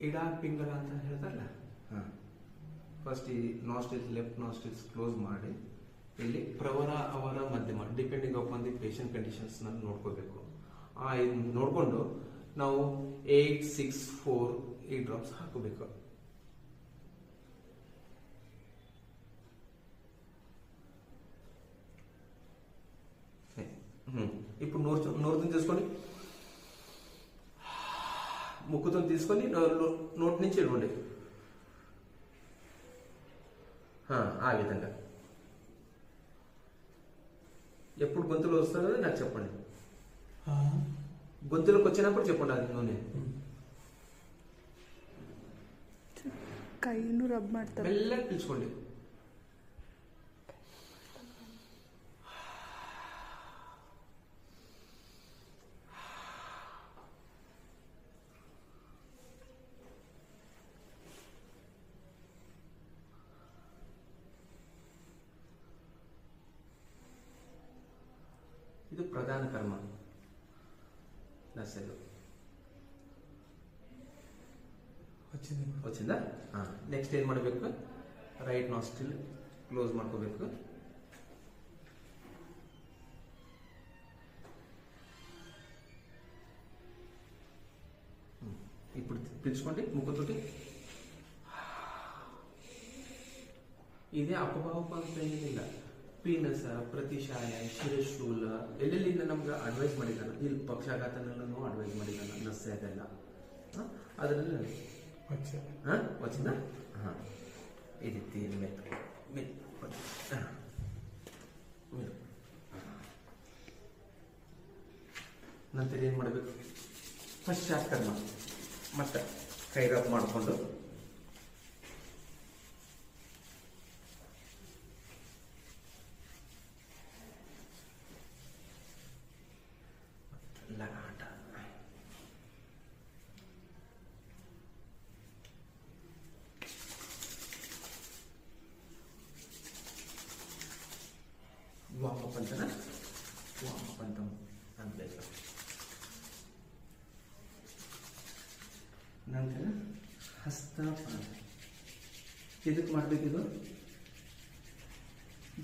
ಇಡ ಪಿಂಗಲ ಅಂತ ಹೇಳ್ತಾರಲ್ಲ. ಫಸ್ಟ್ ಈ ನಾಸ್ಟ್ರಿಲ್ಸ್, ಲೆಫ್ಟ್ ನಾಸ್ಟ್ರಿಲ್ಸ್ ಕ್ಲೋಸ್ ಮಾಡಿ ಇಲ್ಲಿ ಪ್ರವರ ಅವರ ಮಧ್ಯಮ depending upon the patient conditions ನೋಡ್ಕೋಬೇಕು. ನೋಡ್ಕೊಂಡು ನಾವು 8-6-4 ಈ ಡ್ರಾಪ್ಸ್ ಹಾಕೋಬೇಕು. ఇప్పుడు నోరుతో తీసుకొని ముక్కుతో తీసుకొని నోటి నుంచి ఇవ్వండి. ఆ విధంగా ఎప్పుడు గొంతులో వస్తుందో నాకు చెప్పండి. గొంతులోకి వచ్చినప్పుడు చెప్పండి. అది నూనె ಕೈನು ರಬ್ ಮಾಡ್ತಾರೆ. మెల్లగా పిలుచుకోండి. ಇದು ಪ್ರಧಾನ ಕರ್ಮ ದಸೆದು వచ్చిందా. నెక్స్ట్ ఏం ಮಾಡಬೇಕು, ರೈಟ್ ನಾಸ್ಟ್ರಿಲ್ ಕ್ಲೋಸ್ ಮಾಡ್ಕೋಬೇಕು. ఇప్పుడు పిలుచుకోండి ముక్కుతోటి. ಇದೇ ಅಪಭಾವಕ ಅಂತ ಏನಿಲ್ಲ. ಪೀನಸ, ಪ್ರತಿಶಾಯ, ಶಿರಶೂಲ ಎಲ್ಲೆಲ್ಲಿಂದ ನಮ್ಗೆ ಅಡ್ವೈಸ್ ಮಾಡಿದ್ದಾನ. ಇಲ್ಲಿ ಪಕ್ಷಾಘಾತನಲ್ಲೂ ಅಡ್ವೈಸ್ ಮಾಡಿದ್ದಾನ. ನಸ್ಸೆ ಅದೆಲ್ಲ ಅದರಲ್ಲಿ వచ్చిందా. ఇది తీరు ನಂತರ ಏನು ಮಾಡಬೇಕು, ಪಶ್ಚಾತ್ಕರ್ಮ ಮತ್ತೆ ಕೈ ರಬ್ ಮಾಡಿಕೊಂಡು ಲಗಾಟ. ವಾಮಪಂಥನ ವಾಮಪಂಥಂ ಅಂತ ನಂತರ ಹಸ್ತಪಾದ. ಇದಕ್ಕೆ ಮಾಡಬೇಕಿದು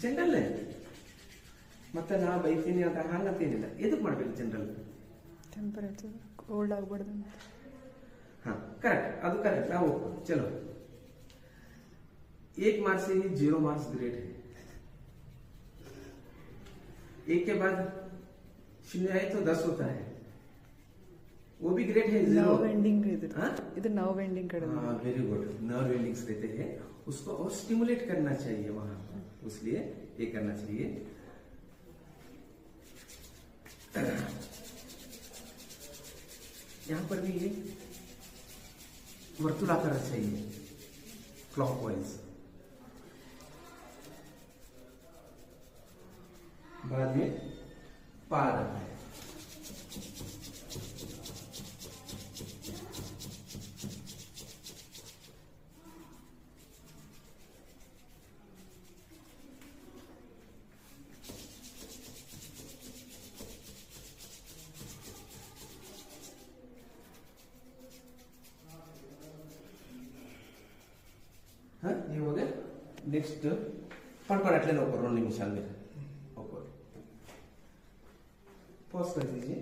ಜನರಲ್ಲೇ. ಮತ್ತೆ ನಾ ಬೈತೀನಿ ಅಂತ ಹಂಗಂತೇನಿಲ್ಲ. ಇದಕ್ಕೆ ಮಾಡಬೇಕು ಜನರಲ್. ಟೆಂಪರೇಚರ್ ಕೋಲ್ಡ್ ಆಗ್ಬಾರ್ದು. ಕರೆಕ್ಟ್, ಅದು ಕರೆಕ್ಟ್. ನಾವು ಚಲೋ 1 मार्क्स से ही 0 मार्क्स ग्रेड है. 1 के बाद 0 आए तो 10 होता है, वो भी ग्रेड है. 0 नर्व एंडिंग इधर नर्व एंडिंग कर. Very good. नर्व एंडिंग्स रहते हैं, उसको और स्टिमुलेट करना चाहिए वहां, इसलिए ये करना चाहिए. यहाँ पर भी ये वर्तुलाकार चाहिए, क्लॉकवाइज. बाद में पार है. ये हो गया. नेक्स्ट पढ़ अटले नो 2 निमिषाल में पॉज कर दीजिए.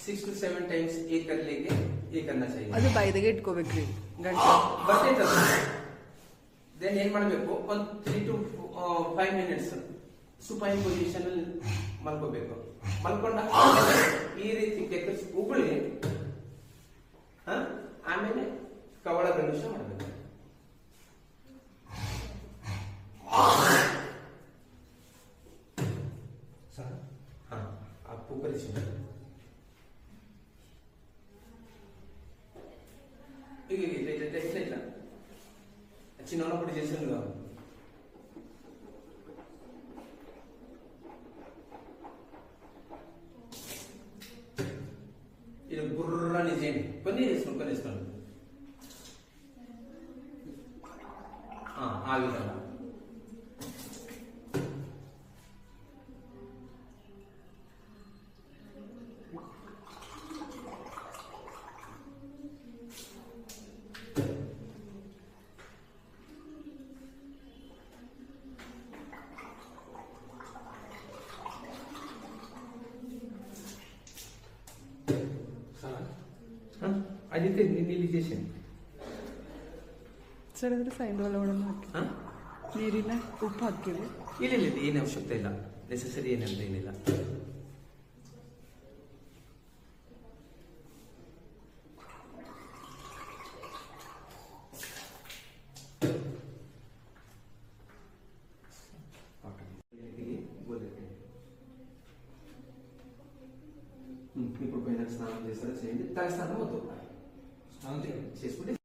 6 to 7 टाइम्स ये कर लेके ये करना चाहिए. ಅದು ಬೈದಗೆ ಇಟ್ಕೋಬೇಕ್ರಿ ಗಂಟೆ ಬಟ್ಟೆ ದೆನ್ ಏನ್ ಮಾಡಬೇಕು, ಒಂದು 3 to 5 ಮಿನಿಟ್ಸ್ ಸುಪೈನ್ ಪೊಸಿಷನ್ ಅಲ್ಲಿ ಮಲ್ಕೋಬೇಕು. ಮಲ್ಕೊಂಡ ಈ ರೀತಿ ಕೆಕ್ಕಸ್ ಉಗುಳಿ ಆಮೇಲೆ ಕವಳ ಗಣೇಶ ಮಾಡಬೇಕು. आपको परिचय ఇట్లా చిన్నప్పుడు చేసింది కాదు. ఇది బుర్రని చేయండి. కొన్ని ఇస్తాను ఆ విధంగా అదైతే నేను ఇది చేశాను. ಸರ್ ಅಂದರೆ ಸೈನ್ ಒಳಗಡೆ ಹಾಕಿ ಹಾ? ನೀರಿನ ಉಪ್ಪು ಹಾಕಿರಿ. ಇಲ್ಲ ಇಲ್ಲ ಇಲ್ಲ, ಏನು ಅವಶ್ಯಕತೆ ಇಲ್ಲ, ನೆಸೆಸರಿ ಏನಂತ ಏನಿಲ್ಲ. ఇప్పుడు పైన స్నానం చేస్తారా చేయండి, తల స్నానం వద్దు, స్నానం చేసుకుంటే